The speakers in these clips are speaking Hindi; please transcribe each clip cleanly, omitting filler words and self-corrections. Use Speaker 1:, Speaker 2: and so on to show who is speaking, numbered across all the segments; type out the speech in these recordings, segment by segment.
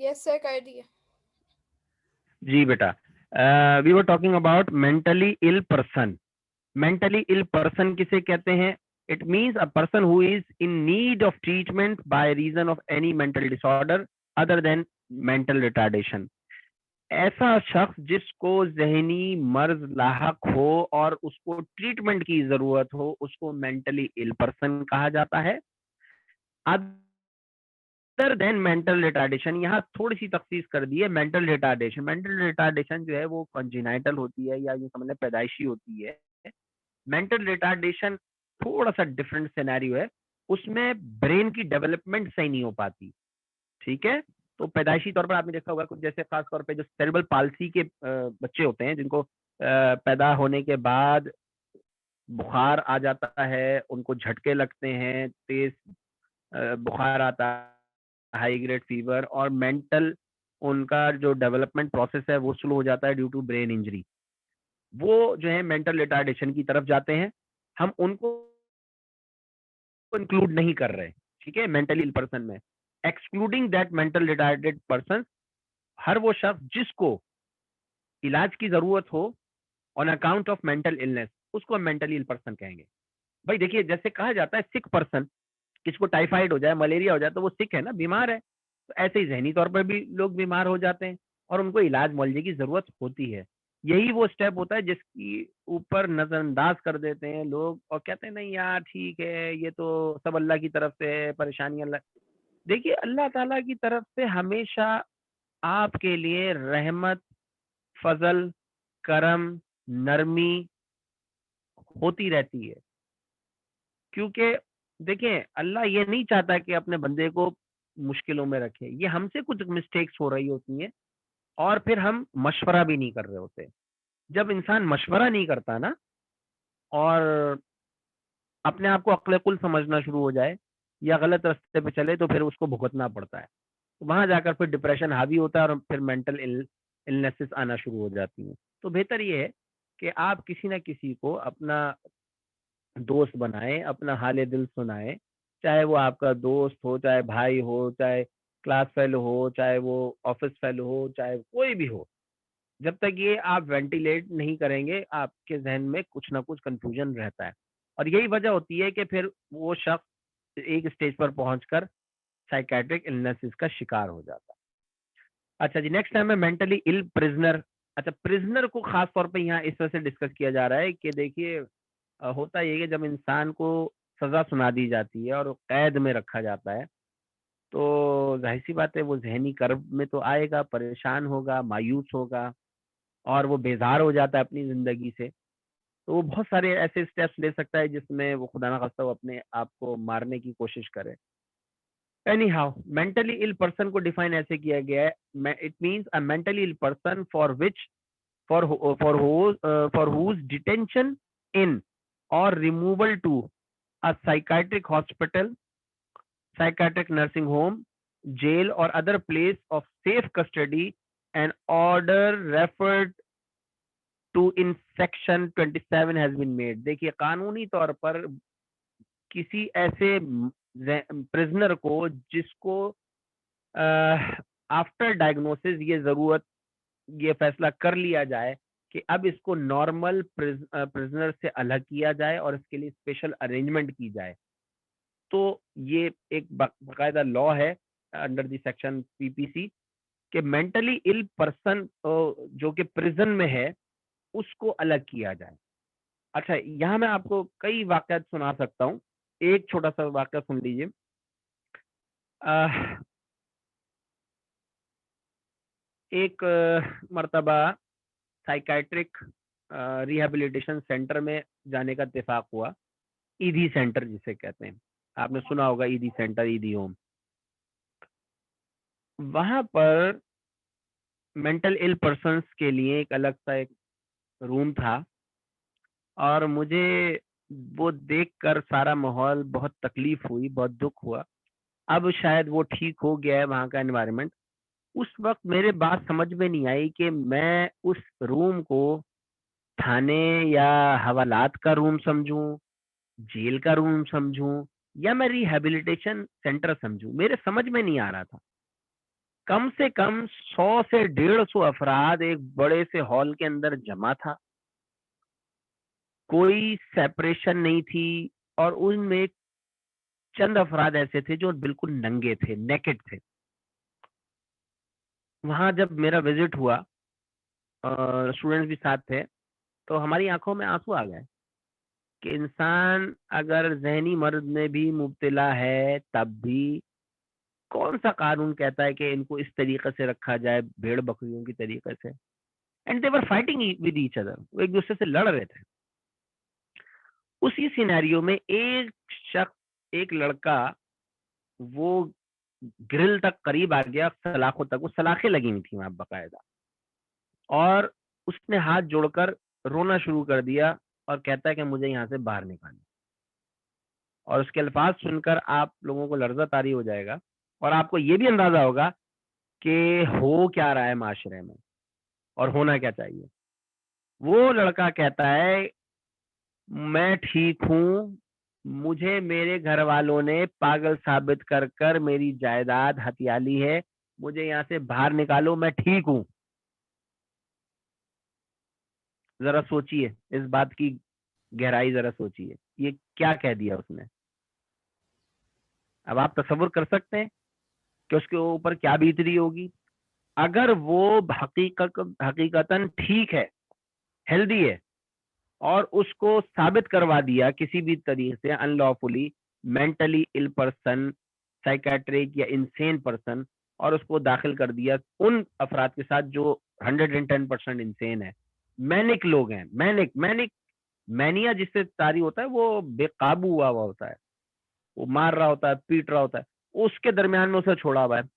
Speaker 1: यस सर, कर दिए।
Speaker 2: जी बेटा, we were talking about mentally ill person. Mentally ill person किसे कहते हैं? It means a person who is in need of treatment by reason of any mental disorder other than mental retardation. ऐसा शख्स जिसको जहनी मर्ज लाहक हो और उसको ट्रीटमेंट की जरूरत हो, उसको मेंटली इल पर्सन कहा जाता है। अदर देन मेंटल रिटार्डेशन, यहाँ थोड़ी सी तखसीस कर दी है। मेंटल रिटार्डेशन जो है वो कंजेनाइटल होती है, या यूं समझ लें पैदाइशी होती है। मेंटल रिटार्डेशन थोड़ा सा डिफरेंट सिनेरियो है, उसमें ब्रेन की डेवलपमेंट सही नहीं हो पाती। ठीक है, तो पैदाइशी तौर पर आपने देखा होगा कुछ, जैसे खास तौर पे जो सेरेब्रल पाल्सी के बच्चे होते हैं, जिनको पैदा होने के बाद बुखार आ जाता है, उनको झटके लगते हैं, तेज बुखार आता है, हाई ग्रेड फीवर, और मेंटल उनका जो डेवलपमेंट प्रोसेस है वो स्लो हो जाता है ड्यू टू ब्रेन इंजरी। वो जो है मेंटल रिटार्डेशन की तरफ जाते हैं। हम उनको इंक्लूड नहीं कर रहे, ठीक है, मेंटली इल पर्सन में। Excluding that mental retarded person, हर वो शख्स जिसको इलाज की जरूरत हो on account of mental illness, उसको हम मेंटली इल पर्सन कहेंगे। भाई देखिए, जैसे कहा जाता है सिक पर्सन, किसको टाइफाइड हो जाए, मलेरिया हो जाए, तो वो सिक है ना, बीमार है। तो ऐसे ही जहनी तौर पर भी लोग बीमार हो जाते हैं और उनको इलाज मुआवजे की जरूरत होती है। यही वो स्टेप होता है जिसकी ऊपर नजरअंदाज कर देते हैं लोग और कहते हैं नहीं यार ठीक है, ये तो सब अल्लाह की तरफ से है, परेशानी अल्लाह। देखिए, अल्लाह ताला की तरफ से हमेशा आपके लिए रहमत, फजल, करम, नरमी होती रहती है। क्योंकि देखिए, अल्लाह ये नहीं चाहता कि अपने बंदे को मुश्किलों में रखे। ये हमसे कुछ मिस्टेक्स हो रही होती हैं और फिर हम मशवरा भी नहीं कर रहे होते। जब इंसान मशवरा नहीं करता ना, और अपने आप को अक्ल-कुल समझना शुरू हो जाए या गलत रास्ते पे चले, तो फिर उसको भुगतना पड़ता है। तो वहां जाकर फिर डिप्रेशन हावी होता है और फिर मेंटल इलनेसेस आना शुरू हो जाती हैं। तो बेहतर ये है कि आप किसी ना किसी को अपना दोस्त बनाएं, अपना हाल दिल सुनाएं। चाहे वो आपका दोस्त हो, चाहे भाई हो, चाहे क्लास फेलो हो, चाहे वो ऑफिस फेलो हो, चाहे कोई भी हो। जब तक ये आप वेंटिलेट नहीं करेंगे, आपके जहन में कुछ ना कुछ कंफ्यूजन रहता है, और यही वजह होती है कि फिर वो शख्स एक स्टेज पर पहुंचकर साइकेट्रिक इलनेसेस का शिकार हो जाता है। अच्छा जी, नेक्स्ट टाइम है मेंटली इल प्रिजनर। अच्छा, प्रिजनर को खास तौर पे यहाँ इस तरह से डिस्कस किया जा रहा है कि देखिए, होता ये कि जब इंसान को सजा सुना दी जाती है और कैद में रखा जाता है, तो जाहिर सी बात है वो जहनी कर्ब में तो आएगा, परेशान होगा, मायूस होगा, और वो बेजार हो जाता है अपनी जिंदगी से। तो वो बहुत सारे ऐसे स्टेप्स ले सकता है जिसमें वो खुदा ना खास्ता वो अपने आप को मारने की कोशिश करे। Anyhow, mentally ill person को डिफाइन ऐसे किया गया है, it means a mentally ill person for which for whose detention in or removal to a psychiatric hospital, psychiatric nursing home, jail or other place of safe custody, an order referred to in section 27 has been made। देखिए, कानूनी तौर पर किसी ऐसे प्रिजनर को जिसको आफ्टर डायग्नोसिस ये फैसला कर लिया जाए कि अब इसको नॉर्मल प्रिजनर से अलग किया जाए और इसके लिए स्पेशल अरेंजमेंट की जाए, तो ये एक बाकायदा लॉ है अंडर द सेक्शन पीपीसी कि मेंटली इल पर्सन जो कि प्रिजन में है उसको अलग किया जाए। अच्छा, यहाँ मैं आपको कई वाकयात सुना सकता हूँ। एक छोटा सा वाकया सुन लीजिए। एक मर्तबा साइकाइट्रिक रिहैबिलिटेशन सेंटर में जाने का इत्तेफाक हुआ। ईदी सेंटर जिसे कहते हैं, आपने सुना होगा, ईदी सेंटर, ईदी होम। वहां पर मेंटल इल पर्सन्स के लिए एक अलग सा एक रूम था, और मुझे वो देखकर सारा माहौल बहुत तकलीफ हुई, बहुत दुख हुआ। अब शायद वो ठीक हो गया है वहाँ का एनवायरनमेंट। उस वक्त मेरे बात समझ में नहीं आई कि मैं उस रूम को थाने या हवालात का रूम समझूं, जेल का रूम समझूं, या मैं रिहैबिलिटेशन सेंटर समझूं। मेरे समझ में नहीं आ रहा था। कम से कम 100 से 150 अफराद एक बड़े से हॉल के अंदर जमा था, कोई सेपरेशन नहीं थी, और उनमें चंद अफराद ऐसे थे जो बिल्कुल नंगे थे, नेकेड थे। वहां जब मेरा विजिट हुआ और स्टूडेंट्स भी साथ थे, तो हमारी आंखों में आंसू आ गए कि इंसान अगर जहनी मर्ज में भी मुब्तला है, तब भी कौन सा कानून कहता है कि इनको इस तरीके से रखा जाए, भेड़ बकरियों की तरीके से। And they were fighting with each other, वो एक दूसरे से लड़ रहे थे। उसी सिनेरियो में एक शख्स, एक लड़का, वो ग्रिल तक करीब आ गया, सलाखों तक, वो सलाखें लगी हुई थी वहां बकायदा, और उसने हाथ जोड़कर रोना शुरू कर दिया और कहता है कि मुझे यहाँ से बाहर निकालो। और उसके अल्फाज सुनकर आप लोगों को लर्जा तारी हो जाएगा, और आपको ये भी अंदाजा होगा कि हो क्या रहा है माशरे में और होना क्या चाहिए। वो लड़का कहता है, मैं ठीक हूँ, मुझे मेरे घर वालों ने पागल साबित कर कर मेरी जायदाद हथिया ली है, मुझे यहाँ से बाहर निकालो, मैं ठीक हूँ। जरा सोचिए इस बात की गहराई, जरा सोचिए ये क्या कह दिया उसने। अब आप तसव्वुर कर सकते हैं कि उसके ऊपर क्या बीत रही होगी। अगर वो हकीकतन ठीक है, हेल्दी है, और उसको साबित करवा दिया किसी भी तरीके से unlawfully, mentally ill person, psychiatric या इंसेन पर्सन, और उसको दाखिल कर दिया उन अफराद के साथ जो 110% इंसेन है, मैनिक लोग हैं, मैनिक मैनिया जिससे तारी होता है, वो बेकाबू हुआ होता है, वो मार रहा होता है, पीट रहा होता है, उसके दरमियान में उसे छोड़ा हुआ है।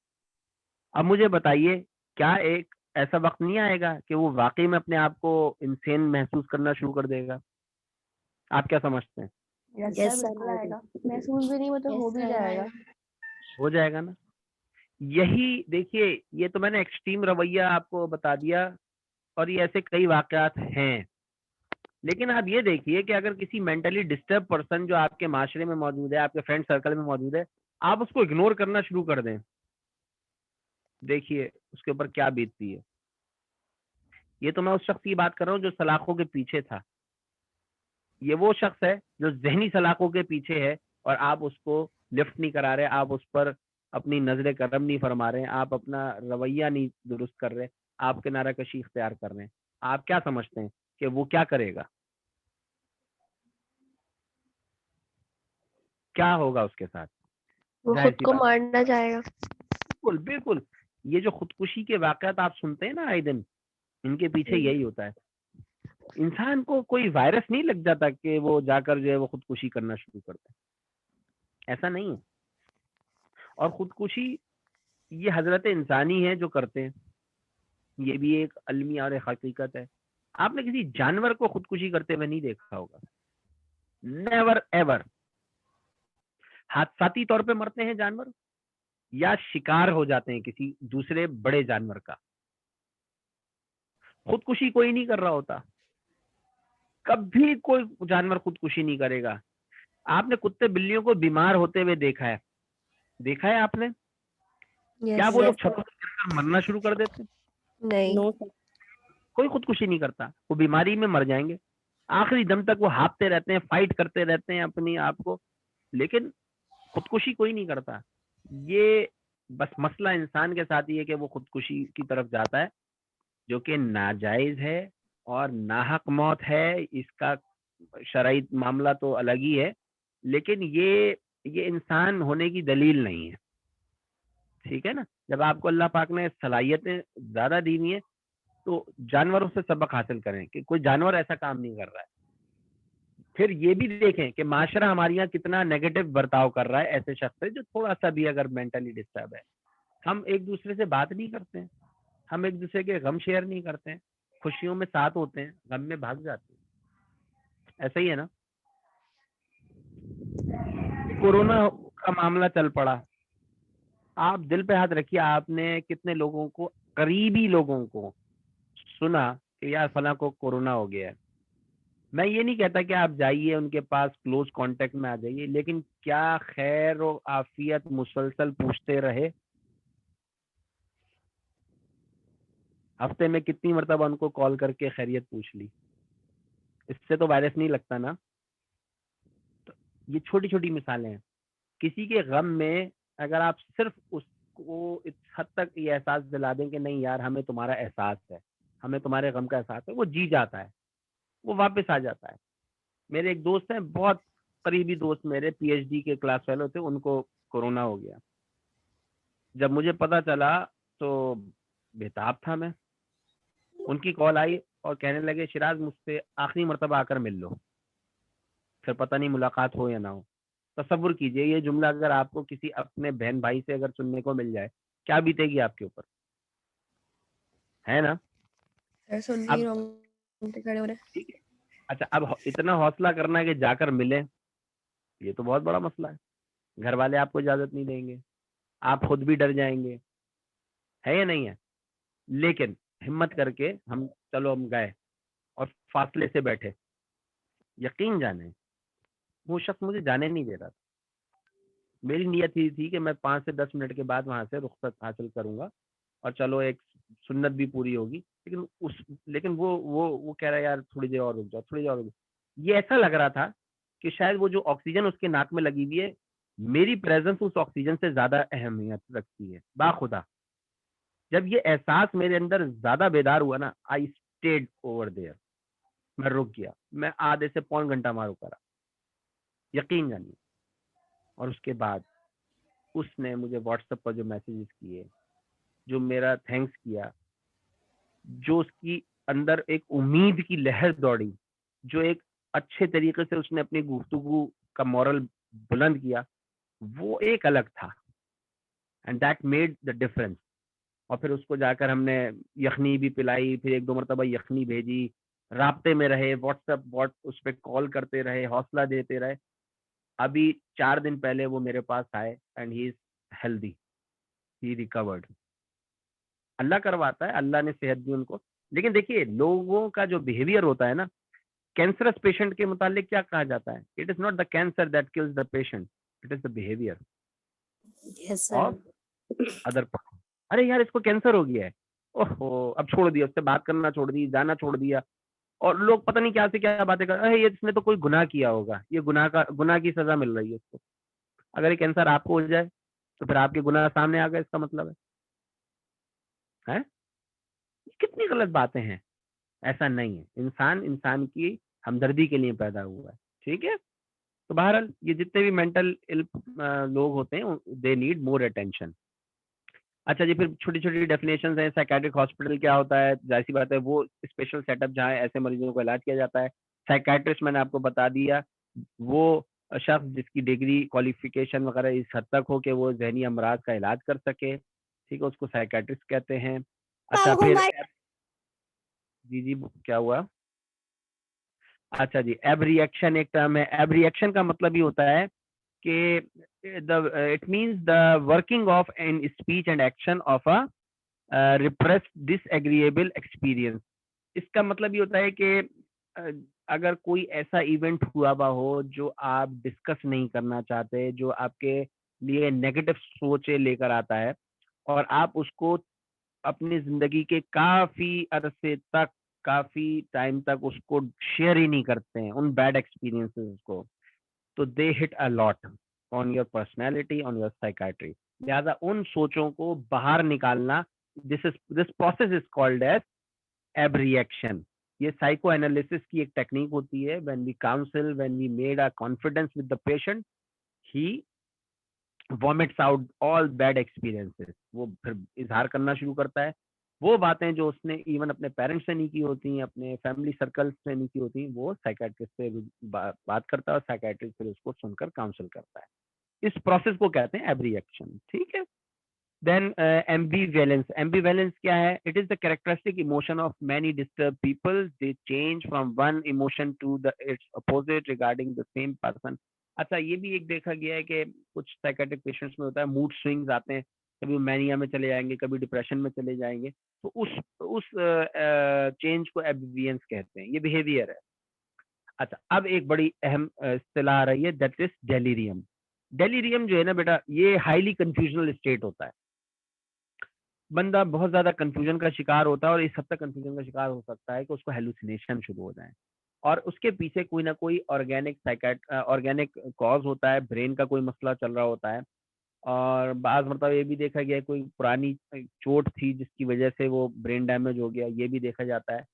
Speaker 2: अब मुझे बताइए, क्या एक ऐसा वक्त नहीं आएगा कि वो वाकई में अपने आप को इंसेन महसूस करना शुरू कर देगा? आप क्या समझते हैं?
Speaker 1: यस सर, बिल्कुल आएगा। महसूस भी नहीं, मतलब हो भी जाएगा।
Speaker 2: हो जाएगा ना। यही देखिए, ये तो मैंने एक्सट्रीम रवैया आपको बता दिया, और ये ऐसे कई वाकयात हैं। लेकिन आप ये देखिए कि अगर किसी मेंटली डिस्टर्ब पर्सन जो आपके माशरे में मौजूद है, आपके फ्रेंड सर्कल में मौजूद है, आप उसको इग्नोर करना शुरू कर दें, देखिए उसके ऊपर क्या बीतती है। ये तो मैं उस शख्स की बात कर रहा हूँ जो सलाखों के पीछे था। ये वो शख्स है जो जहनी सलाखों के पीछे है, और आप उसको लिफ्ट नहीं करा रहे, आप उस पर अपनी नजर करम नहीं फरमा रहे, आप अपना रवैया नहीं दुरुस्त कर रहे, आप किनारा कशी इख्तियार कर रहे हैं। आप क्या समझते हैं कि वो क्या करेगा? क्या होगा उसके साथ?
Speaker 1: वो
Speaker 2: जाहिर
Speaker 1: खुद
Speaker 2: सी
Speaker 1: को
Speaker 2: बात,
Speaker 1: मारना चाहेगा।
Speaker 2: बिल्कुल बिल्कुल। ये जो खुदकुशी के वाकयात आप सुनते हैं ना आए दिन, इनके पीछे यही होता है। इंसान को कोई वायरस नहीं लग जाता कि वो जाकर जो है वो खुदकुशी करना शुरू करता है, ऐसा नहीं है। और खुदकुशी ये हजरत इंसानी है जो करते हैं, ये भी एक अलमी और एक हकीकत है। आपने किसी जानवर को खुदकुशी करते हुए नहीं देखा होगा, नेवर एवर। हादसाती तौर पे मरते हैं जानवर, या शिकार हो जाते हैं किसी दूसरे बड़े जानवर का। खुदकुशी कोई नहीं कर रहा होता, कभी कोई जानवर खुदकुशी नहीं करेगा। आपने कुत्ते बिल्लियों को बीमार होते हुए देखा है आपने? क्या
Speaker 1: यस
Speaker 2: वो
Speaker 1: सर।
Speaker 2: लोग छतों पर गिरकर मरना शुरू कर देते हैं?
Speaker 1: नहीं।
Speaker 3: No sir.
Speaker 2: कोई खुदकुशी नहीं करता, वो बीमारी में मर जाएंगे। आखिरी दम तक वो हाँफते रहते हैं, फाइट करते रहते हैं अपनी आप को, लेकिन खुदकुशी कोई नहीं करता। ये बस मसला इंसान के साथ ही है कि वो खुदकुशी की तरफ जाता है, जो कि नाजायज है और नाहक मौत है। इसका शरई मामला तो अलग ही है, लेकिन ये इंसान होने की दलील नहीं है। ठीक है ना? जब आपको अल्लाह पाक ने सलाहियतें ज्यादा दी हुई है, तो जानवरों से सबक हासिल करें कि कोई जानवर ऐसा काम नहीं कर रहा है। फिर ये भी देखें कि माशरा हमारे यहाँ कितना नेगेटिव बर्ताव कर रहा है ऐसे शख्स से जो थोड़ा सा भी अगर मेंटली डिस्टर्ब है। हम एक दूसरे से बात नहीं करते हैं, हम एक दूसरे के गम शेयर नहीं करते हैं, खुशियों में साथ होते हैं, गम में भाग जाते हैं। ऐसा ही है ना? कोरोना का मामला चल पड़ा, आप दिल पे हाथ रखिए, आपने कितने लोगों को, करीबी लोगों को सुना कि यार फला को कोरोना हो गया है। मैं ये नहीं कहता कि आप जाइए उनके पास, क्लोज कांटेक्ट में आ जाइए, लेकिन क्या खैर और आफियत मुसलसल पूछते रहे? हफ्ते में कितनी मरतबा उनको कॉल करके खैरियत पूछ ली, इससे तो वायरस नहीं लगता ना। तो ये छोटी छोटी मिसालें हैं। किसी के गम में अगर आप सिर्फ उसको इस हद तक ये एहसास दिला दें कि नहीं यार हमें तुम्हारा एहसास है, हमें तुम्हारे गम का एहसास है, वो जी जाता है, वो वापस आ जाता है। मेरे एक दोस्त हैं, बहुत करीबी दोस्त मेरे, पीएचडी के क्लास फेलो थे, उनको कोरोना हो गया। जब मुझे पता चला तो बेताब था मैं। उनकी कॉल आई और कहने लगे शिराज मुझसे आखिरी मरतबा आकर मिल लो, फिर पता नहीं मुलाकात हो या ना हो। तसव्वुर कीजिए ये जुमला अगर आपको किसी अपने बहन भाई से अगर सुनने को मिल जाए, क्या बीतेगी आपके ऊपर, है ना।
Speaker 1: सर सुन के ही
Speaker 2: अब
Speaker 1: रोंगटे खड़े हो रहे हैं।
Speaker 2: ठीक है, अच्छा अब इतना हौसला करना है कि जाकर मिले, ये तो बहुत बड़ा मसला है। घर वाले आपको इजाजत नहीं देंगे, आप खुद भी डर जाएंगे, है या नहीं है। लेकिन हिम्मत करके हम चलो हम गए और फासले से बैठे। यकीन जाने वो शख्स मुझे जाने नहीं दे रहा था। मेरी नीयत ही थी कि मैं 5 से 10 मिनट के बाद वहां से रुखसत हासिल करूंगा और चलो एक सुन्नत भी पूरी होगी। लेकिन वो कह रहा है यार थोड़ी देर और रुक जाओ, थोड़ी देर और रुक जाओ। ये ऐसा लग रहा था कि शायद वो जो ऑक्सीजन उसके नाक में लगी हुई है, मेरी प्रेजेंस उस ऑक्सीजन से ज्यादा अहमियत रखती है। बाखुदा जब ये एहसास मेरे अंदर ज्यादा बेदार हुआ ना, आई स्टेड ओवर देयर, मैं रुक गया। मैं आधे से पौन घंटा वहां रुका रहा, यकीन जानिए। और उसके बाद उसने मुझे व्हाट्सएप पर जो मैसेजेस किए, जो मेरा थैंक्स किया, जो उसकी अंदर एक उम्मीद की लहर दौड़ी, जो एक अच्छे तरीके से उसने अपनी गुफ्तगू का मॉरल बुलंद किया, वो एक अलग था। And that made the difference. और फिर उसको जाकर हमने यखनी भी पिलाई, फिर 1-2 मरतबा यखनी भेजी, राब्ते में रहे, व्हाट्सएप उस पर कॉल करते रहे, हौसला देते रहे। अभी 4 दिन पहले वो मेरे पास आए and he is healthy, he recovered. Allah करवाता है, अल्लाह ने सेहत दी उनको। लेकिन देखिए लोगों का जो बिहेवियर होता है ना, कैंसरस पेशेंट के मुतालिक क्या कहा जाता है, it is not the cancer that kills the patient, it is the behaviour
Speaker 3: yes
Speaker 2: of
Speaker 3: sir.
Speaker 2: Other person. अरे यार इसको कैंसर हो गया है, ओहो अब छोड़ दिया, उससे बात करना छोड़ दी, जाना छोड़ दिया। और लोग पता नहीं क्या से क्या बातें कर, अरे ये इसने तो कोई गुनाह किया होगा, ये गुनाह की सजा मिल रही है उसको। अगर ये कैंसर आपको हो जाए तो फिर आपके गुनाह सामने आ गए, इसका मतलब है? कितनी गलत बातें हैं। ऐसा नहीं है, इंसान इंसान की हमदर्दी के लिए पैदा हुआ है, ठीक है। तो बहरहाल ये जितने भी मेंटल इल लोग होते हैं दे नीड मोर अटेंशन। अच्छा जी, फिर छोटी छोटी डेफिनेशन हैं। साइकेट्रिक हॉस्पिटल क्या होता है, जाहिर सी बात है वो स्पेशल सेटअप जहाँ ऐसे मरीजों को इलाज किया जाता है। साइकेट्रिस्ट मैंने आपको बता दिया, वो शख्स जिसकी डिग्री क्वालिफिकेशन वगैरह इस हद तक हो कि वो जहनी अमराज का इलाज कर सके, ठीक है, उसको साइकेट्रिस्ट कहते हैं। अच्छा फिर जी जी क्या हुआ? अच्छा जी, एब रिएक्शन एक टर्म है। एब रिएक्शन का मतलब ये होता है कि it means the working of an speech and action of a repressed disagreeable experience. इसका मतलब ये होता है कि अगर कोई ऐसा इवेंट हुआ हुआ हो जो आप डिस्कस नहीं करना चाहते, जो आपके लिए नेगेटिव सोचे लेकर आता है, और आप उसको अपनी जिंदगी के काफी अरसे तक, काफी टाइम तक उसको शेयर ही नहीं करते हैं, उन बैड एक्सपीरियंसेस को, तो they hit a lot on your personality, on your psychiatry. लिहाजा उन सोचों को बाहर निकालना, this process is called as abreaction. ये साइको एनालिसिस की एक टेक्निक होती है। When we counsel, when we made a confidence with the patient, he vomits out all bad experiences. वो फिर इजहार करना शुरू करता है वो बातें जो उसने इवन अपने पेरेंट्स से नहीं की होती, अपने फैमिली सर्कल से नहीं की होती, वो साइकेट्रिस्ट से बात करता है और साइकेट्रिस्ट फिर उसको सुनकर काउंसिल करता है। इस प्रोसेस को कहते हैं एब्रिएक्शन, ठीक है। देन एम्बीवेलेंस। एम्बीवेलेंस क्या है? It is the characteristic emotion of many disturb people, they change from one emotion to the its opposite regarding the same person. अच्छा ये भी एक देखा गया है कि कुछ साइकेट्रिक पेशेंट्स में होता है मूड स्विंग्स आते हैं, कभी वो मैनिया में चले जाएंगे, कभी डिप्रेशन में चले जाएंगे, तो उस चेंज को एम्बिवेलेंस कहते हैं, ये बिहेवियर है। अच्छा अब एक बड़ी अहम इस्तिलाह आ रही है, दैट इज डेलीरियम। डेलीरियम जो है ना बेटा, ये हाईली कंफ्यूजनल स्टेट होता है। बंदा बहुत ज्यादा कंफ्यूजन का शिकार होता है और इस हद तक कंफ्यूजन का शिकार हो सकता है कि उसको हेलुसिनेशन शुरू हो जाए, और उसके पीछे कोई ना कोई ऑर्गेनिक कॉज होता है, ब्रेन का कोई मसला चल रहा होता है। और बाज मतलब ये भी देखा गया है कोई पुरानी चोट थी जिसकी वजह से वो ब्रेन डैमेज हो गया, ये भी देखा जाता है।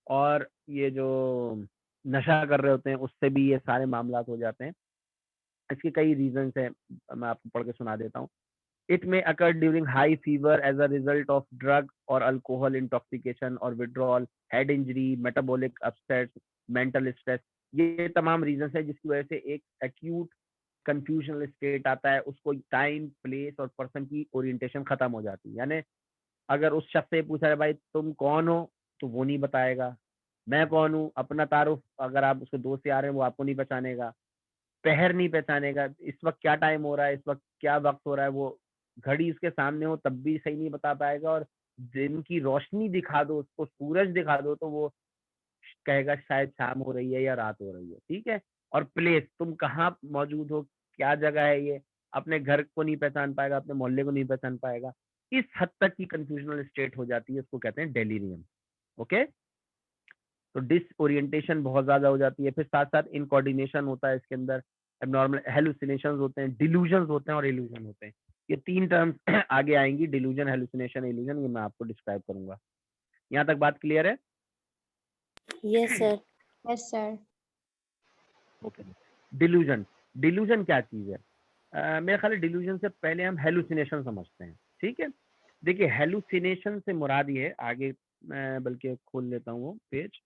Speaker 2: और ये जो नशा कर रहे होते हैं उससे भी ये सारे मामला हो जाते हैं। इसके कई रीजंस हैं, मैं आपको पढ़ के सुना देता हूँ। It may occur during high fever as a result of drug or alcohol intoxication or withdrawal, head injury, metabolic upset, mental stress। ये तमाम रीजंस है जिसकी वजह से एक एक्यूट कंफ्यूजनल स्टेट आता है, उसको टाइम, प्लेस और पर्सन की ओरिएंटेशन खत्म हो जाती है। यानी अगर उस शख्स से पूछा है भाई तुम कौन हो, तो वो नहीं बताएगा। मैं कौन हूँ, अपना तारुफ अगर आप उसके दोस्त यार हैं वो आपको नहीं पहचानेगा, पहर नहीं पहचानेगा, इस वक्त क्या टाइम हो रहा है, इस वक्त क्या वक्त हो रहा है, वो घड़ी उसके सामने हो तब भी सही नहीं बता पाएगा। और दिन की रोशनी दिखा दो उसको, सूरज दिखा दो तो वो कहेगा शायद शाम हो रही है या रात हो रही है। ठीक है। और प्लेस, तुम कहाँ मौजूद हो, क्या जगह है, ये अपने घर को नहीं पहचान पाएगा, अपने मोहल्ले को नहीं पहचान पाएगा। इस हद तक की कंफ्यूजनल स्टेट हो जाती है, उसको कहते हैं डेलीरियम। ओके। तो डिसओरिएंटेशन बहुत ज्यादा हो जाती है, फिर साथ साथ इनकोऑर्डिनेशन होता है इसके अंदर, एबनॉर्मल हेलुसिनेशंस होते हैं, डिल्यूजन्स होते हैं और इल्यूजन होते हैं। ये तीन टर्म्स आगे आएंगी, डिल्यूजन, हेलुसिनेशन, इल्यूजन, ये मैं आपको डिस्क्राइब करूंगा। यहाँ तक बात क्लियर है?
Speaker 3: Yes, sir.
Speaker 1: Yes sir.
Speaker 2: Okay. Delusion, delusion क्या चीज है? मेरे ख्याल डिल्यूजन से पहले हम हेलुसिनेशन समझते हैं। ठीक है। देखिए हेलुसिनेशन से मुराद ये है, आगे मैं बल्कि खोल लेता हूँ वो पेज।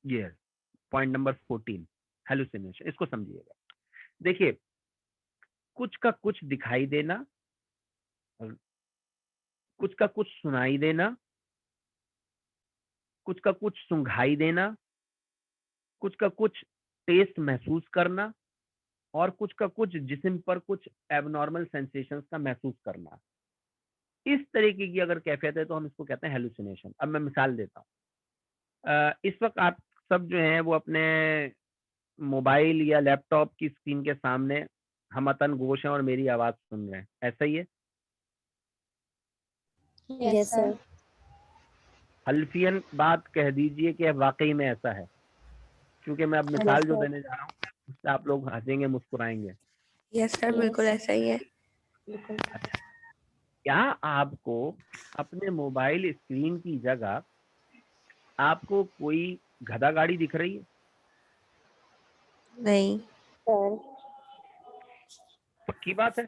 Speaker 2: ये पॉइंट नंबर 14, हेलुसिनेशन, इसको समझिएगा। देखिए कुछ का कुछ दिखाई देना, कुछ का कुछ सुनाई देना, कुछ का कुछ सुंघाई देना, कुछ का कुछ टेस्ट महसूस करना, और कुछ का कुछ जिस्म पर कुछ एबनॉर्मल सेंसेशंस का महसूस करना। इस तरीके की अगर कैफियत है तो हम इसको कहते हैं हेलुसिनेशन। अब मैं मिसाल देता हूँ। इस वक्त आप सब जो हैं वो अपने मोबाइल या लैपटॉप की स्क्रीन के सामने हमतन गोश हैं और मेरी आवाज सुन रहे हैं, ऐसा ही है?
Speaker 1: Yes
Speaker 3: Yes,
Speaker 1: sir.
Speaker 3: sir.
Speaker 2: हल्फियन बात कह दीजिए कि वाकई में ऐसा है, क्योंकि मैं अब मिसाल जो
Speaker 3: sir.
Speaker 2: देने जा रहा हूँ उससे आप लोग हंसेंगे, मुस्कुराएंगे।
Speaker 4: यस सर, बिल्कुल
Speaker 3: Yes.
Speaker 4: ऐसा ही है।
Speaker 3: बिल्कुल।
Speaker 2: क्या आपको अपने मोबाइल स्क्रीन की जगह आपको कोई गधा गाड़ी दिख रही है?
Speaker 4: नहीं,
Speaker 3: Sir.
Speaker 2: पक्की बात है?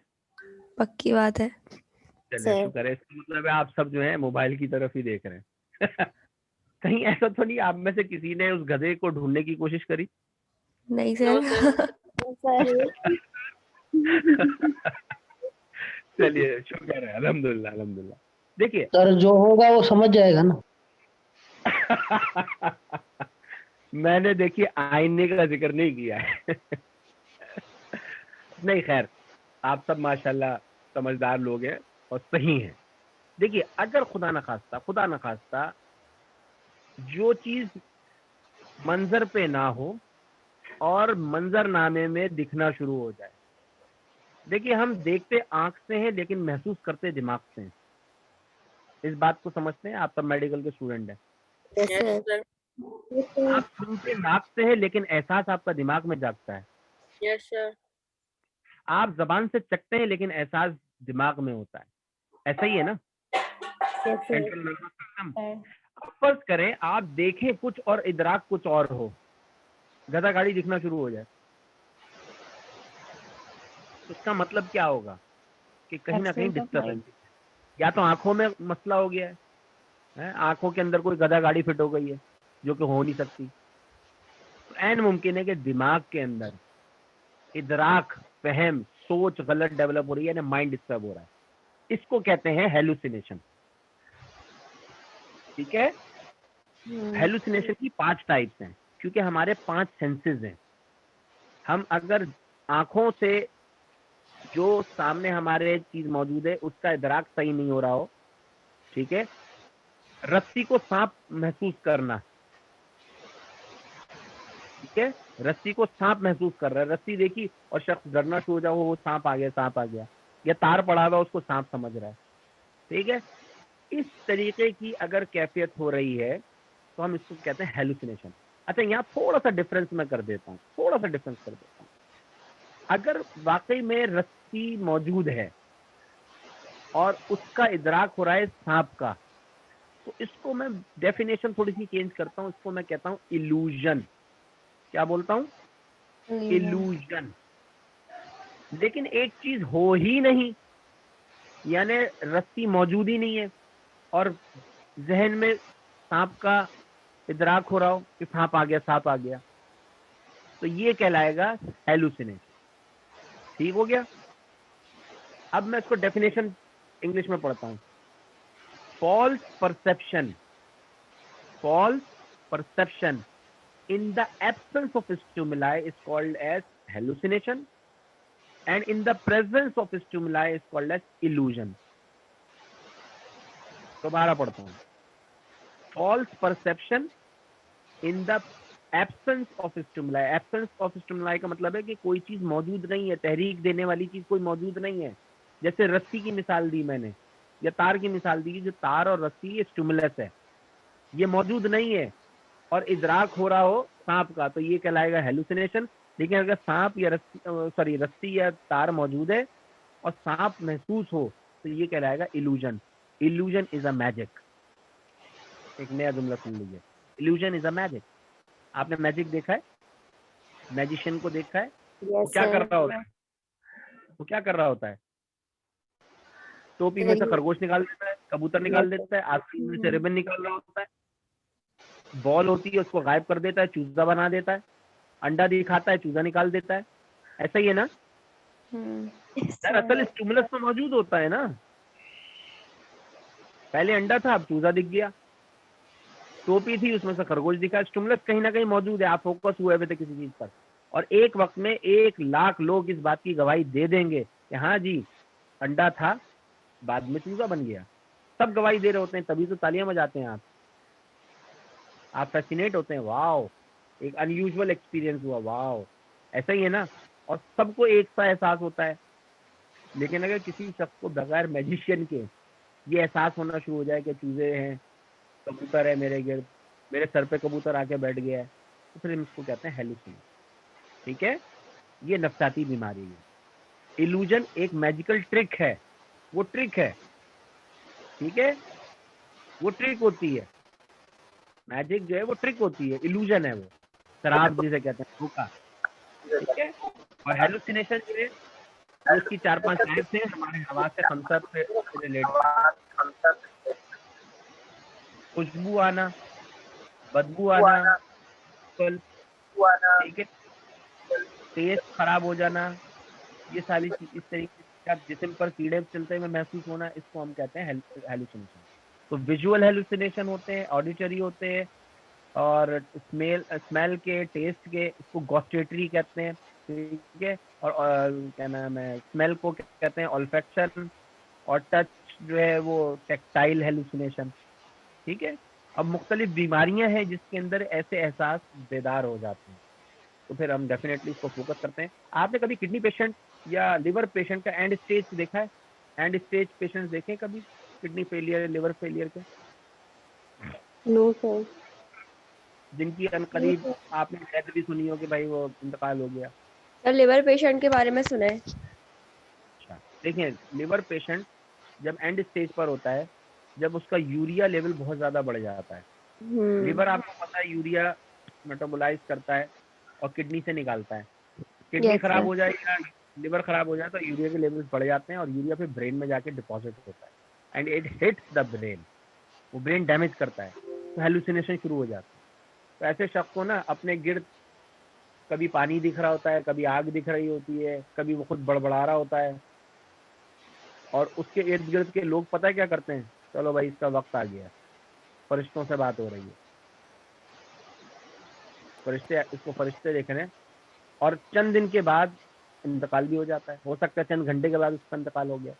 Speaker 4: पक्की बात है।
Speaker 2: चलिए
Speaker 3: Sir.
Speaker 2: शुक्र है, इसका मतलब है आप सब जो है मोबाइल की तरफ ही देख रहे हैं। कहीं ऐसा तो नहीं आप में से किसी ने उस गधे को ढूंढने की कोशिश करी?
Speaker 4: नहीं सर।
Speaker 3: Yes, sir.
Speaker 2: चलिए शुक्र है, अल्हम्दुलिल्लाह अल्हम्दुलिल्लाह। देखिए
Speaker 5: सर जो होगा वो समझ जाएगा ना।
Speaker 2: मैंने देखिए आईने का जिक्र नहीं किया है। नहीं खैर, आप सब माशाल्लाह समझदार लोग हैं और सही हैं। देखिए अगर खुदा न खास्ता जो चीज मंजर पे ना हो और मंजरनामे में दिखना शुरू हो जाए। देखिए हम देखते आंख से हैं लेकिन महसूस करते दिमाग से हैं। इस बात को समझते हैं? आप सब मेडिकल के स्टूडेंट हैं।
Speaker 3: Yes, sir. Yes, sir.
Speaker 2: आप सुनते नाक से हैं लेकिन एहसास आपका दिमाग में जागता है।
Speaker 4: Yes sir.
Speaker 2: आप जबान से चखते हैं लेकिन एहसास दिमाग में होता है। ऐसा ही है ना?
Speaker 3: Yes, sir.
Speaker 2: Central nervous system.
Speaker 1: Sir.
Speaker 2: फर्ज करें आप देखें कुछ और इदराक कुछ और हो, गधा गाड़ी दिखना शुरू हो जाए, उसका मतलब क्या होगा कि कहीं ना कहीं
Speaker 1: Absence of
Speaker 2: डिस्टर्बेंस,
Speaker 1: mind.
Speaker 2: या तो आंखों में मसला हो गया है, आंखों के अंदर कोई गधा गाड़ी फिट हो गई है जो कि हो नहीं सकती। तो ऐन मुमकिन है कि दिमाग के अंदर इदराक, फहम, सोच गलत डेवलप हो रही है, माइंड डिस्टर्ब हो रहा है। इसको कहते हैं हेलुसिनेशन। ठीक है। हेलुसिनेशन की 5 टाइप्स हैं, क्योंकि हमारे 5 सेंसेस हैं। हम अगर आंखों से जो सामने हमारे चीज मौजूद है उसका इदराक सही नहीं हो रहा हो, ठीक है, रस्सी को सांप महसूस करना, ठीक है, रस्सी को सांप महसूस कर रहा है, रस्सी देखी और शख्स डरना शुरू हो जाओ, वो सांप आ गया, सांप आ गया, या तार पड़ा हुआ उसको सांप समझ रहा है। ठीक है, इस तरीके की अगर कैफियत हो रही है तो हम इसको कहते हैं हेलुसिनेशन। अच्छा, यहाँ थोड़ा सा डिफरेंस मैं कर देता हूँ, थोड़ा सा डिफरेंस कर देता हूँ। अगर वाकई में रस्सी मौजूद है और उसका इदराक हो रहा है सांप का, तो इसको मैं डेफिनेशन थोड़ी सी चेंज करता हूँ, इसको मैं कहता हूँ इल्यूजन। क्या बोलता हूँ? इल्यूजन। लेकिन एक चीज हो ही नहीं, यानी रस्सी मौजूद ही नहीं है और जहन में सांप का इदराक हो रहा हो कि सांप आ गया, सांप आ गया, तो ये कहलाएगा हेलुसिनेशन। ठीक हो गया? अब मैं इसको डेफिनेशन इंग्लिश में पढ़ता हूँ। False perception, false perception in the absence of stimuli is called as hallucination, and in the presence of stimuli is called as illusion. दोबारा पढ़ता हूँ। False perception in the absence of stimuli. Absence of stimuli का मतलब है कि कोई चीज मौजूद नहीं है, तहरीक देने वाली चीज कोई मौजूद नहीं है। जैसे रस्सी की मिसाल दी मैंने, या तार की मिसाल दी, जो तार और रस्सी ये स्टिमुलस है, ये मौजूद नहीं है और इदराक हो रहा हो सांप का, तो ये कहलाएगा हेलुसिनेशन। लेकिन अगर सांप या रस्सी या तार मौजूद है और सांप महसूस हो, तो ये कहलाएगा illusion. Illusion is a magic. एक नया जुमला सुन लीजिए, इल्यूजन इज अ मैजिक। आपने मैजिक देखा है? मैजिशियन को देखा है? वो
Speaker 3: Yes,
Speaker 2: क्या कर
Speaker 3: sir.
Speaker 2: रहा होता है? वो क्या कर रहा होता है? टोपी में से खरगोश निकाल देता है, कबूतर निकाल देता है, आसमान में से रिबन निकाल रहा होता है, बॉल होती है उसको गायब कर देता है, चूजा बना देता है, अंडा दिखाता है, चूजा निकाल देता है। ऐसा ही है ना यार? असल स्टिमुलस तो मौजूद होता है ना। पहले अंडा था, अब चूजा दिख गया, टोपी थी उसमें से खरगोश दिखा। स्टिमुलस कहीं ना कहीं मौजूद है, आप फोकस हुए हुए थे किसी चीज पर, और एक वक्त में 1,00,000 लोग इस बात की गवाही दे देंगे कि हाँ जी अंडा था, बाद में चूजा बन गया। सब गवाही दे रहे होते हैं, तभी तो तालियां बजाते हैं आप फैसिनेट होते हैं, वाओ एक अनयूजुअल एक्सपीरियंस हुआ, वाओ। ऐसा ही है ना? और सबको एक सा एहसास होता है। लेकिन अगर किसी शख्स को बगैर मैजिशियन के ये एहसास होना शुरू हो जाए कि चूजे हैं, कबूतर है मेरे गिर्द, मेरे सर पे कबूतर आके बैठ गया है, तो फिर हम इसको कहते हैं हेलुसिनेशन। ठीक है, ये नफसाती बीमारी है। इल्यूजन एक मैजिकल ट्रिक है, वो ट्रिक है। ठीक है, वो ट्रिक होती है। मैजिक जो है वो ट्रिक होती है, इल्यूजन है वो, शराब जिसे कहते हैं, धोखा। ठीक है, और हेलुसिनेशन जो है वो उसकी 4-5 टाइप्स हैं, हमारे हवा से खमसत से रिलेटेड। खुशबू आना, बदबू आना, ठीक है, टेस्ट खराब हो जाना, ये सारी चीज इस तरीके से आप जिस्म पर कीड़े चलते हुए महसूस होना, इसको हम कहते हैं हेलुसिनेशन। तो विजुअल हेलुसिनेशन होते हैं, ऑडिटरी होते हैं, और स्मेल के, टेस्ट के, इसको गॉस्टेटरी कहते हैं। ठीक है, और क्या नाम है, स्मेल को कहते हैं ऑल्फैक्शन, और टच जो है वो टेक्टाइल हेलुसिनेशन। ठीक है, अब मुख्तलिफ बीमारियां हैं जिसके अंदर ऐसे एहसास बेदार हो जाते हैं, तो फिर हम डेफिनेटली इसको फोकस करते हैं। आपने कभी किडनी पेशेंट या लिवर पेशेंट का एंड स्टेज देखा है? एंड स्टेज पेशेंट देखे कभी, किडनी फेलियर, लिवर फेलियर के?
Speaker 3: No, sir.
Speaker 2: जिनकी अनकरीब आपने डेथ भी सुनी हो कि भाई वो इंतकाल हो गया।
Speaker 1: सर लिवर पेशेंट के बारे में सुना है।
Speaker 2: अच्छा, देखिए, लिवर पेशेंट जब एंड स्टेज पर होता है, जब उसका यूरिया लेवल बहुत ज्यादा बढ़ जाता है। लिवर आपको पता है यूरिया मेटाबोलाइज करता है और किडनी से निकालता है। किडनी
Speaker 1: Yes,
Speaker 2: खराब
Speaker 1: sir.
Speaker 2: हो जाए या लिवर खराब हो जाए तो यूरिया के लेवल्स बढ़ जाते हैं और यूरिया फिर ब्रेन में जाके डिपॉजिट होता है, and it hits the brain, वो ब्रेन डैमेज करता है, तो हेलुसिनेशन शुरू हो जाता है। तो ऐसे शख्स को ना अपने गिर्द कभी पानी दिख रहा होता है, कभी आग दिख रही होती है, कभी वो खुद बड़बड़ा रहा होता है, और उसके इर्द गिर्द के लोग पता है क्या करते हैं? चलो भाई इसका वक्त आ गया, फरिश्तों से बात हो रही है, फरिश्ते इसको फरिश्ते देख रहे हैं, और चंद दिन के बाद इंतकाल भी हो जाता है। हो सकता है चंद घंटे के बाद उसका इंतकाल हो गया।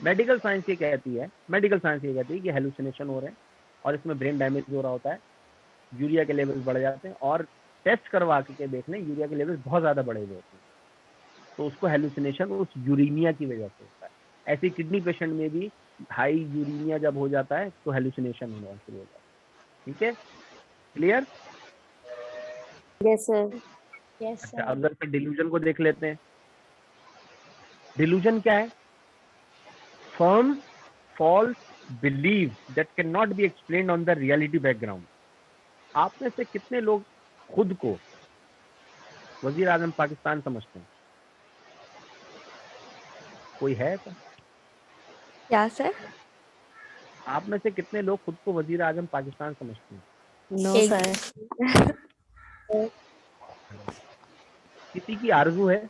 Speaker 2: मेडिकल साइंस ये कहती है कि हेलुसिनेशन हो रहे हैं और इसमें ब्रेन डैमेज हो रहा होता है, यूरिया के लेवल्स बढ़ जाते हैं और टेस्ट करवा के देख लें, यूरिया के लेवल बहुत ज्यादा बढ़े हुए होते हैं, तो उसको हेलुसिनेशन उस यूरीमिया की वजह से होता है। ऐसे किडनी पेशेंट में भी हाई यूरीमिया जब हो जाता है तो हेलुसिनेशन होना शुरू हो जाता है। ठीक है, क्लियर?
Speaker 3: Yes, sir.
Speaker 1: यस
Speaker 2: अच्छा,
Speaker 1: सर।
Speaker 2: अब जरा डिल्यूजन को देख लेते हैं। डिल्यूजन क्या है? Firm false believe that can not be explained on the reality background. आप में से कितने लोग खुद को वजीर आजम पाकिस्तान समझते हैं? कोई है ऐसा?
Speaker 4: क्या सर?
Speaker 2: आप में से कितने लोग खुद को वजीर आजम पाकिस्तान समझते हैं?
Speaker 3: No,
Speaker 4: एक
Speaker 3: sir.
Speaker 2: किसी की आरजू है?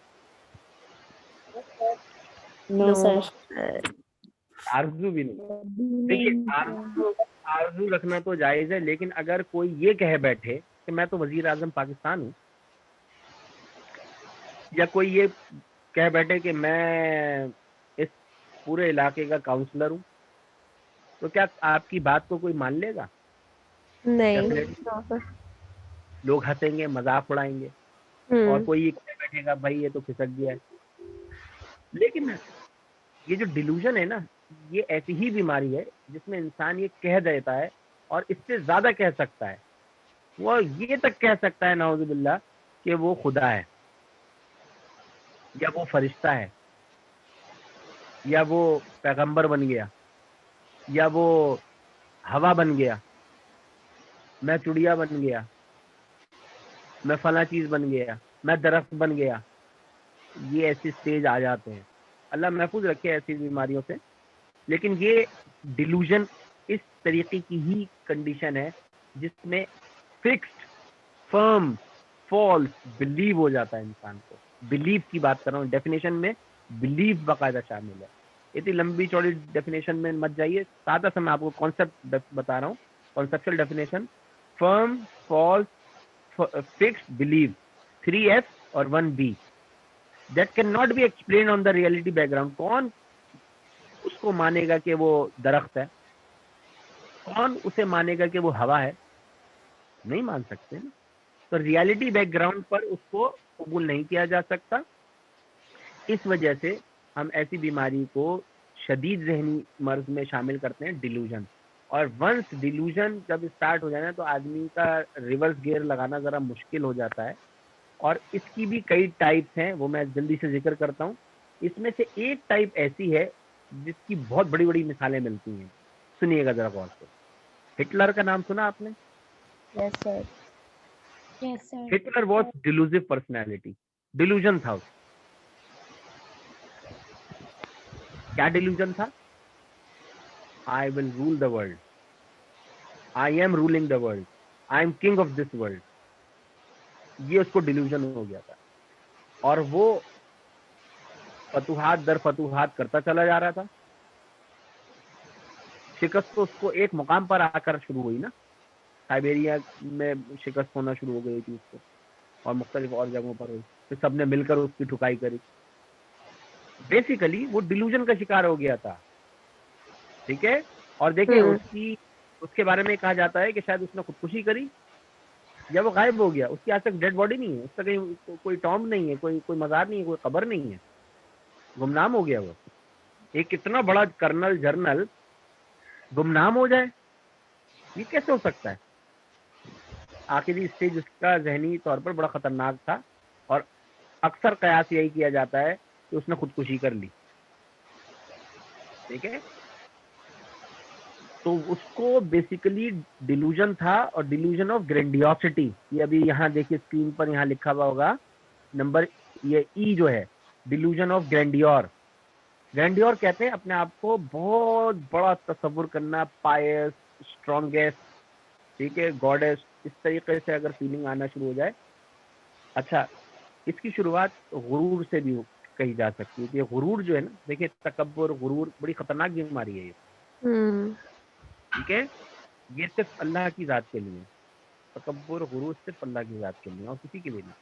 Speaker 3: No, sir.
Speaker 2: आरजू भी नहीं। देखिए, आरजू रखना तो जायज है, लेकिन अगर कोई ये कह बैठे कि मैं तो वजीर आजम पाकिस्तान हूँ, या कोई ये कह बैठे कि मैं इस पूरे इलाके का काउंसलर हूँ, तो क्या आपकी बात को कोई मान लेगा?
Speaker 4: नहीं।
Speaker 2: डेफिनेटली लोग हंसेंगे, मजाक उड़ाएंगे, और कोई ये कह बैठेगा भाई ये तो खिसक गया है। लेकिन ये जो डिल्यूजन है ना, ये ऐसी ही बीमारी है जिसमें इंसान ये कह देता है और इससे ज्यादा कह सकता है। वो ये तक कह सकता है नाउजुबिल्ला कि वो खुदा है, या वो फरिश्ता है, या वो पैगंबर बन गया, या वो हवा बन गया, मैं चिड़िया बन गया, मैं फला चीज बन गया, मैं दरख्त बन गया। ये ऐसे स्टेज आ जाते हैं, अल्लाह महफूज रखे ऐसी बीमारियों से। लेकिन ये डिल्यूजन इस तरीके की ही कंडीशन है जिसमें फिक्स्ड, फर्म, फॉल्स बिलीव हो जाता है इंसान को। बिलीव की बात कर रहा हूँ, डेफिनेशन में बिलीव बाकायदा शामिल है। इतनी लंबी चौड़ी डेफिनेशन में मत जाइए, सादा सा मैं आपको कॉन्सेप्ट बता रहा हूँ। Conceptual definition: firm, false, fixed, believe, 3F और 1B that can not be explain on the reality background. कौन उसको मानेगा कि वो दरख्त है? कौन उसे मानेगा कि वो हवा है? नहीं मान सकते ना। तो रियलिटी बैकग्राउंड पर उसको कबूल नहीं किया जा सकता। इस वजह से हम ऐसी बीमारी को शदीद ज़हनी मर्ज में शामिल करते हैं, डिल्यूजन। और वंस डिल्यूजन जब स्टार्ट हो जाए ना, तो आदमी का रिवर्स गियर लगाना ज़रा मुश्किल हो जाता है। और इसकी भी कई टाइप्स हैं, वो मैं जल्दी से जिक्र करता हूँ। इसमें से एक टाइप ऐसी है जिसकी बहुत बड़ी बड़ी मिसालें मिलती हैं। सुनिएगा जरा गौर से। हिटलर का नाम सुना आपने?
Speaker 3: Yes, sir.
Speaker 1: Yes sir.
Speaker 2: Hitler was delusive personality, delusion था उसका। क्या डिल्यूजन था? I will rule the world, I am ruling the world, I am king of this world. ये उसको डिल्यूजन हो गया था, और वो फतुहात दर फतुहात करता चला जा रहा था। शिकस्त तो उसको एक मुकाम पर आकर शुरू हुई ना, साइबेरिया में शिकस्त होना शुरू हो गई थी उसको, और मुख्तलिफ और जगहों पर हुई, फिर सबने मिलकर उसकी ठुकाई करी। बेसिकली वो डिल्यूजन का शिकार हो गया था। ठीक है, और देखें उसके बारे में कहा जाता है कि शायद उसने खुदकुशी करी, या वो गायब हो गया। उसकी आज तक डेड बॉडी नहीं है, उसका कहीं कोई टॉम्ब नहीं है, कोई मजार नहीं है, कोई कब्र नहीं है, गुमनाम हो गया वो। एक इतना बड़ा कर्नल जर्नल गुमनाम हो जाए, ये कैसे हो सकता है? आखिरी स्टेज उसका जहनी तौर पर बड़ा खतरनाक था, और अक्सर कयास यही किया जाता है कि उसने खुदकुशी कर ली। ठीक है, तो उसको बेसिकली डिल्यूजन था, और डिल्यूजन ऑफ ग्रेंडियोसिटी। ये अभी यहाँ देखिए स्क्रीन पर यहाँ लिखा हुआ होगा नंबर, ये ई जो है, डिल्यूजन ऑफ ग्रैंडियोर। ग्रैंडियोर कहते हैं अपने आप को बहुत बड़ा तस्वुर करना, पायस, स्ट्रॉन्गेस्ट, ठीक है, गॉडेस, इस तरीके से अगर फीलिंग आना शुरू हो जाए। अच्छा, इसकी शुरुआत गुरूर से भी कही जा सकती है। कि गुरूर जो है ना, देखिए तकब्बुर, गुरूर बड़ी खतरनाक बीमारी है ये। ठीक है, ये सिर्फ अल्लाह की जात के लिए, तकब्बुर, गुरूर सिर्फ अल्लाह की जात के लिए, और किसी के लिए नहीं।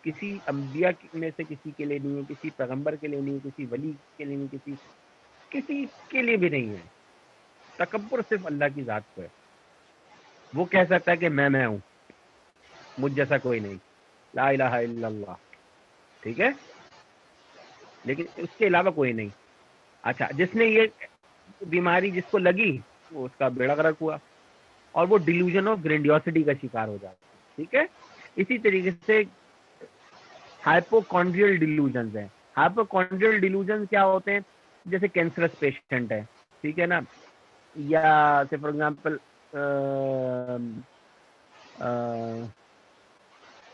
Speaker 2: किसी अंबिया में से किसी के लिए नहीं है, किसी पैगंबर के लिए नहीं है, किसी वली के लिए नहीं, किसी के लिए भी नहीं है। तकब्बुर सिर्फ अल्लाह की जात को है। वो कह सकता है कि मैं हूं, मुझ जैसा कोई नहीं, ला इलाहा इल्लल्लाह, ठीक है, लेकिन उसके अलावा कोई नहीं। अच्छा, जिसने ये बीमारी जिसको लगी वो उसका बेड़ा गर्क हुआ और वो डिल्यूजन ऑफ ग्रेंडियोसिटी का शिकार हो जाता है, ठीक है। इसी तरीके से हाइपोकॉन्ड्रियल डिल्यूजन है। हाइपोकॉन्ड्रियल डिल्यूजन क्या होते हैं? जैसे कैंसरस पेशेंट है, ठीक है ना, या से फॉर एग्जांपल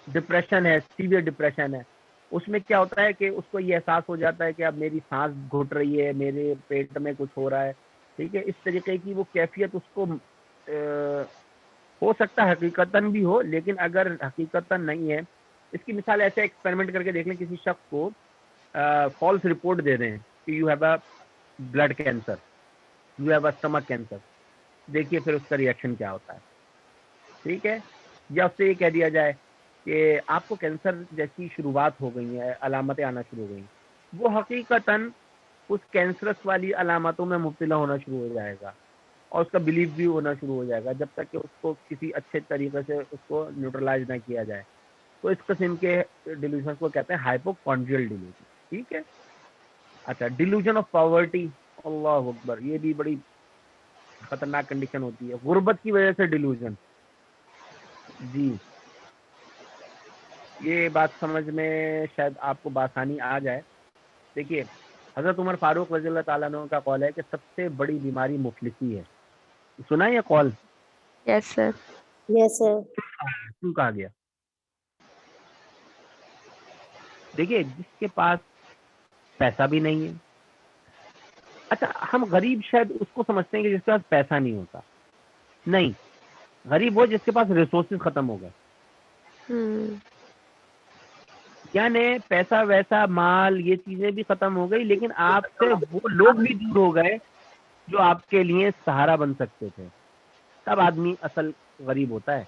Speaker 2: डिप्रेशन है, सीवियर डिप्रेशन है, उसमें क्या होता है कि उसको ये एहसास हो जाता है कि अब मेरी सांस घुट रही है, मेरे पेट में कुछ हो रहा है, ठीक है। इस तरीके की वो कैफियत उसको हो सकता है हकीकतन भी हो, लेकिन अगर हकीकतन नहीं है, इसकी मिसाल ऐसे एक्सपेरिमेंट करके देख लें, किसी शख्स को फॉल्स रिपोर्ट दे दें कि you have a blood cancer, you have a stomach cancer, देखिए फिर उसका रिएक्शन क्या होता है, ठीक है। या उससे ये कह दिया जाए कि आपको कैंसर जैसी शुरुआत हो गई है, अलामतें आना शुरू हो गई, वो हकीकतन उस कैंसरस वाली अलामतों में मुब्तला होना शुरू हो जाएगा और उसका बिलीव भी होना शुरू हो जाएगा, जब तक कि उसको किसी अच्छे तरीके से उसको न्यूट्रलाइज ना किया जाए। तो इस किस्म के डिल्यूजन को कहते हैं हाइपोकॉन्ड्रियल डिल्यूजन, ठीक है। अच्छा, डिल्यूजन ऑफ पॉवर्टी, अल्लाह अकबर, ये भी बड़ी खतरनाक कंडीशन होती है, गुर्बत की वजह से डिल्यूजन। जी, ये बात समझ में शायद आपको बासानी आ जाए। देखिए, हजरत उमर फारूक रज़ी अल्लाह ताला अन्हु का कौल है कि सबसे बड़ी बीमारी मुफलिसी है। सुना है ये कौल?
Speaker 4: Yes sir.
Speaker 3: Yes, sir.
Speaker 2: क्यों कहा गया? देखिए, जिसके पास पैसा भी नहीं है, अच्छा हम गरीब शायद उसको समझते हैं कि जिसके पास पैसा नहीं होता, नहीं, गरीब वो जिसके पास रिसोर्सेज खत्म हो गए, यानी पैसा वैसा माल ये चीजें भी खत्म हो गई, लेकिन आपसे वो लोग भी दूर हो गए जो आपके लिए सहारा बन सकते थे। तब आदमी असल गरीब होता है।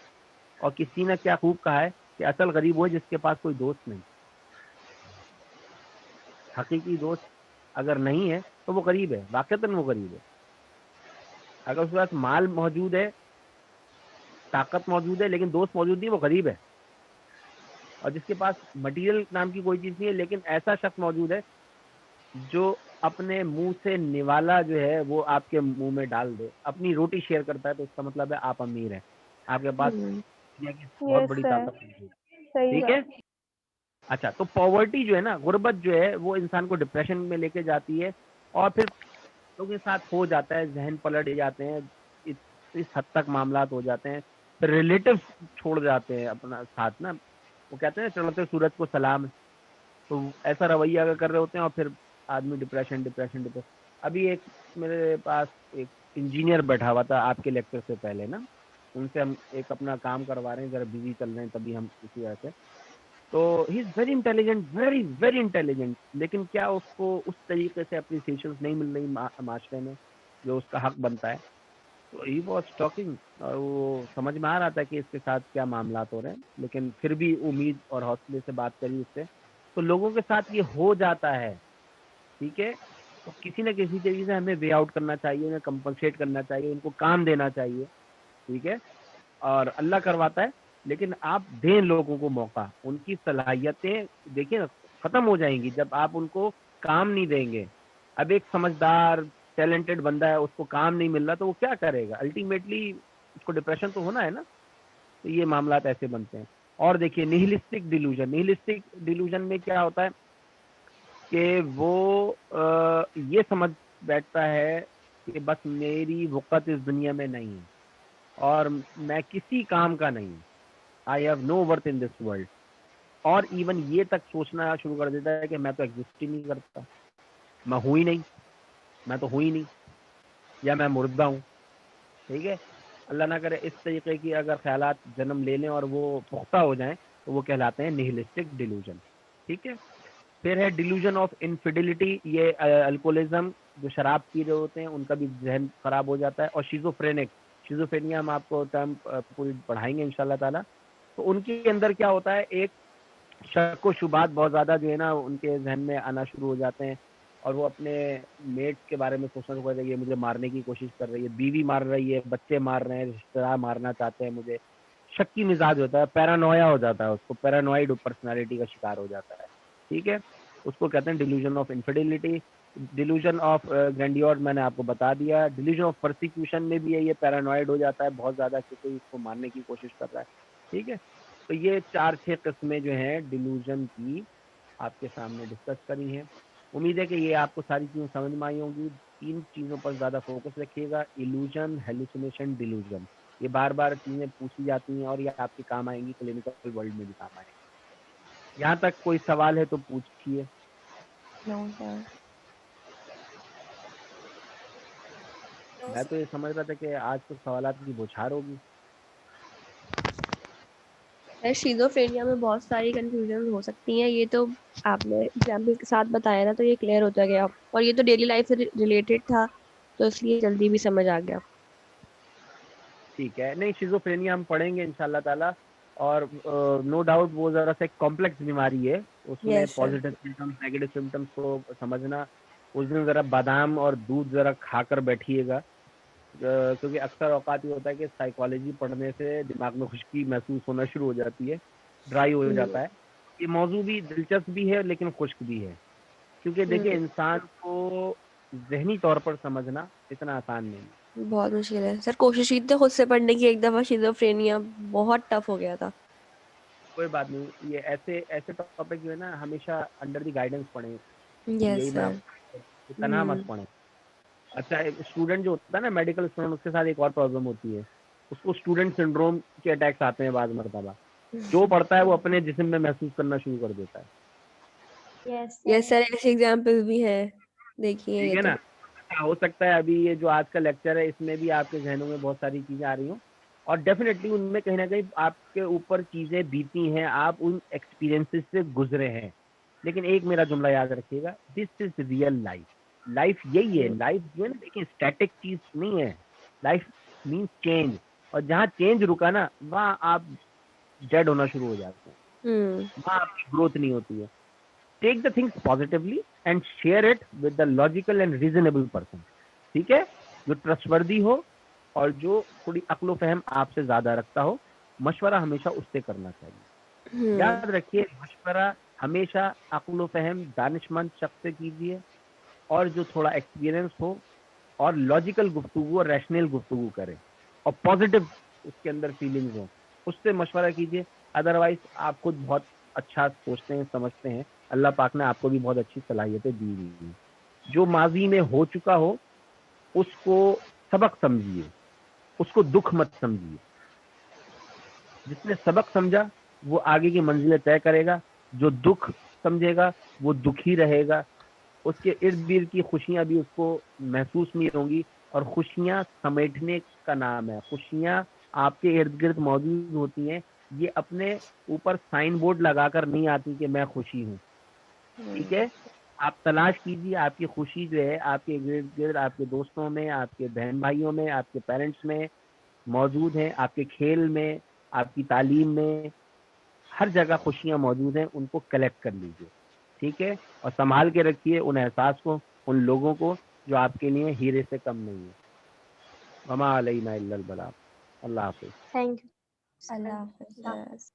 Speaker 2: और किसी ने क्या खूब कहा है कि असल गरीब वो है जिसके पास कोई दोस्त नहीं। हकीकी दोस्त अगर नहीं है तो वो गरीब है, वाकईतन वो गरीब है। अगर उसके पास माल मौजूद है, ताकत मौजूद है, लेकिन दोस्त मौजूद नहीं, वो गरीब है। और जिसके पास मटेरियल नाम की कोई चीज नहीं है, लेकिन ऐसा शख्स मौजूद है जो अपने मुंह से निवाला जो है वो आपके मुंह में डाल दे, अपनी रोटी शेयर करता है, तो इसका मतलब है आप अमीर हैं, आपके पास दुनिया की बहुत
Speaker 1: यस
Speaker 2: बड़ी
Speaker 1: सर,
Speaker 2: ताकत मौजूद है,
Speaker 1: सही
Speaker 2: ठीक है।
Speaker 1: बात।
Speaker 2: अच्छा, तो पॉवर्टी जो है ना, गुर्बत जो है, वो इंसान को डिप्रेशन में लेके जाती है और फिर लोगों के साथ हो जाता है, जहन पलट जाते हैं, इस हद तक मामलात हो जाते हैं, फिर रिलेटिव छोड़ जाते हैं अपना साथ ना। वो कहते हैं चढ़ते सूरज को सलाम, तो ऐसा रवैया अगर कर रहे होते हैं और फिर आदमी डिप्रेशन डिप्रेशन डिप्रेशन। अभी एक मेरे पास एक इंजीनियर बैठा हुआ था आपके लेक्चर से पहले ना, उनसे हम एक अपना काम करवा रहे हैं, जरा बिजी चल रहे हैं, तभी हम इसी वजह से। तो he is very intelligent, very very intelligent, लेकिन क्या उसको उस तरीके से अप्रिसिएशन नहीं मिल रही माशरे में जो उसका हक बनता है। तो ही वॉज टॉकिंग, और वो समझ में आ रहा था कि इसके साथ क्या मामला हो रहे हैं, लेकिन फिर भी उम्मीद और हौसले से बात करी उससे। तो लोगों के साथ ये हो जाता है, ठीक है। तो किसी न किसी तरीके से हमें वे आउट करना चाहिए, उन्हें कंपनसेट करना चाहिए, उनको काम देना चाहिए, ठीक है। और अल्लाह करवाता है, लेकिन आप दें लोगों को मौका, उनकी सलाहियतें देखिए ना खत्म हो जाएंगी जब आप उनको काम नहीं देंगे। अब एक समझदार टैलेंटेड बंदा है, उसको काम नहीं मिल रहा, तो वो क्या करेगा? अल्टीमेटली उसको डिप्रेशन तो होना है ना। तो ये मामलात ऐसे बनते हैं। और देखिए, निहिलिस्टिक डिल्यूजन, निहिलिस्टिक डिल्यूजन में क्या होता है कि वो ये समझ बैठता है कि बस मेरी वक़्त इस दुनिया में नहीं है और मैं किसी काम का नहीं हूँ, I have know worth in this world. और इवन ये तक सोचना शुरू कर देता है कि मैं तो एग्जिस्ट ही नहीं करता, मैं हूँ ही नहीं, मैं तो हूँ ही नहीं, या मैं मुर्दा हूँ, ठीक है। अल्लाह ना करे इस तरीके की अगर ख्यालात जन्म ले लें और वो पुख्ता हो जाएं, तो वो कहलाते हैं निहिलिस्टिक डिल्यूजन, ठीक है। फिर है डिल्यूजन ऑफ इनफिडिलिटी, ये अल्कोहलिज्म, जो शराब पी रहे होते हैं उनका भी जहन खराब हो जाता है। और शिजोफ्रेनिक, शिजोफ्रेनिया हम आपको टर्म पूरी पढ़ाएंगे इंशाल्लाह ताला। तो उनके अंदर क्या होता है, एक शक व शुबात बहुत ज़्यादा जो है ना उनके जहन में आना शुरू हो जाते हैं, और वो अपने मेट्स के बारे में सोचना शुरू कर देते हैं, ये मुझे मारने की कोशिश कर रही है, बीवी मार रही है, बच्चे मार रहे हैं, रिश्तेदार मारना चाहते हैं मुझे, शक्की मिजाज होता है, पैरानोया हो जाता है, उसको पैरानोइड पर्सनालिटी का शिकार हो जाता है, ठीक है। उसको कहते हैं delusion of इन्फिडेलिटी। Delusion of grandeur मैंने आपको बता दिया। डिल्यूजन ऑफ परसिक्यूशन में भी है, ये पैरानोइड हो जाता है बहुत ज़्यादा कि कोई इसको मारने की कोशिश कर रहा है, ठीक है। तो ये 4-6 किस्में जो हैं डिल्यूजन की आपके सामने डिस्कस करी हैं। उम्मीद है कि ये आपको सारी चीज़ें समझ में आई होंगी। 3 चीज़ों पर ज़्यादा फोकस रखिएगा, इल्यूजन, हेलुसिनेशन, डिल्यूजन। ये बार बार चीज़ें पूछी जाती हैं और ये आपके काम आएंगी, क्लिनिकल वर्ल्ड में भी काम आएंगी। यहाँ तक कोई सवाल है तो पूछिए।
Speaker 1: No sir.
Speaker 2: मैं तो ये समझ रहा था कि आज तो सवालात की बौछार होगी।
Speaker 1: सर शिजोफ्रेनिया में बहुत सारी कंफ्यूजन हो सकती हैं, ये तो आपने एग्जाम्पल के साथ बताया ना, तो ये क्लियर होता गया, और ये तो डेली लाइफ से रिलेटेड था, तो इसलिए जल्दी भी समझ आ गया।
Speaker 2: ठीक है, नहीं शिजोफ्रेनिया हम पढ़ेंगे इंशाल्लाह ताला, और नो डाउट वो ज़रा सा कॉम्प्लेक्स बीमारी है, उसमें
Speaker 4: Yes, sir.
Speaker 2: Positive symptoms negative symptoms को समझना। उस दिन ज़रा बादाम और दूध ज़रा खाकर बैठिएगा, क्योंकि अक्सर औकात ये होता है कि साइकोलॉजी पढ़ने से दिमाग में खुश्की महसूस होना शुरू हो जाती है, ड्राई हो जाता है। ये मौजू भी दिलचस्प भी है लेकिन खुश्क भी है, क्योंकि देखिए इंसान को जहनी तौर पर समझना इतना आसान नहीं है।
Speaker 4: बहुत मुश्किल है सर, कोशिश की थी खुद से पढ़ने की एक दफा, शिजोफ्रेनिया बहुत टफ हो गया था।
Speaker 2: कोई बात नहीं, ये ऐसे ऐसे टॉपिक जो है ना हमेशा अंडर द गाइडेंस पढ़ें,
Speaker 4: यस
Speaker 2: यही मैं
Speaker 4: सर।
Speaker 2: आपको तनहा मत पढ़ें। अच्छा, स्टूडेंट जो होता है ना मेडिकल स्टूडेंट, उसके साथ एक और प्रॉब्लम होती है, उसको स्टूडेंट सिंड्रोम के अटैक्स आते हैं बाद मरतबा। जो पढ़ता है वो अपने जिस्म में महसूस करना शुरू कर देता है,
Speaker 4: यस सर, ऐसे एग्जाम्पल भी है, देखिए
Speaker 2: ठीक
Speaker 4: ये
Speaker 2: है
Speaker 4: तो।
Speaker 2: ना। हो सकता है अभी ये जो आज का लेक्चर है इसमें भी आपके जहनों में बहुत सारी चीज़ें आ रही हों, और डेफिनेटली उनमें कहीं ना कहीं आपके ऊपर चीज़ें बीती हैं, आप उन एक्सपीरियंसेस से गुजरे हैं। लेकिन एक मेरा जुमला याद रखिएगा, this is real life. Life यही है, लाइफ जो है ना देखिए स्टैटिक चीज नहीं है। लाइफ मीन्स चेंज, और जहाँ चेंज रुका ना वहाँ आप डेड होना शुरू हो जाते हैं, वहाँ आपकी ग्रोथ नहीं होती है। Take the things positively and share it with the logical and reasonable person, ठीक है, जो ट्रस्टवर्दी हो और जो थोड़ी अक्ल फहम आपसे ज्यादा रखता हो। मशवरा हमेशा उससे करना चाहिए। याद रखिए, मशवरा हमेशा अक्ल फहम दानिशमंद शख्स से कीजिए, और जो थोड़ा एक्सपीरियंस हो और लॉजिकल गुफ्तगू और रैशनल गुफ्तगू करें, और पॉजिटिव उसके अंदर फीलिंग्स हो, उससे मशवरा कीजिए। अदरवाइज आप खुद बहुत अच्छा सोचते हैं, समझते हैं, अल्लाह पाक ने आपको भी बहुत अच्छी सलाहियतें दी हुई हैं। जो माजी में हो चुका हो उसको सबक समझिए, उसको दुख मत समझिए। जिसने सबक समझा वो आगे की मंजिलें तय करेगा, जो दुख समझेगा वो दुखी रहेगा। उसके इर्द गिर्द की खुशियां भी उसको महसूस नहीं होंगी, और खुशियां समेटने का नाम है। खुशियां आपके इर्द गिर्द मौजूद होती हैं, ये अपने ऊपर साइन बोर्ड लगाकर नहीं आती कि मैं खुशी हूँ, ठीक है। आप तलाश कीजिए, आपकी खुशी जो है आपके इर्द गिर्द, आपके दोस्तों में, आपके बहन भाइयों में, आपके पेरेंट्स में मौजूद है, आपके खेल में, आपकी तालीम में, हर जगह खुशियां मौजूद हैं। उनको कलेक्ट कर लीजिए, ठीक है, और संभाल के रखिए उन एहसास को, उन लोगों को जो आपके लिए हीरे से कम नहीं है। वमा अलैना इल्लल बलाग। अल्लाह हाफिज।
Speaker 3: थैंक यू
Speaker 4: अल्लाह हाफिज़।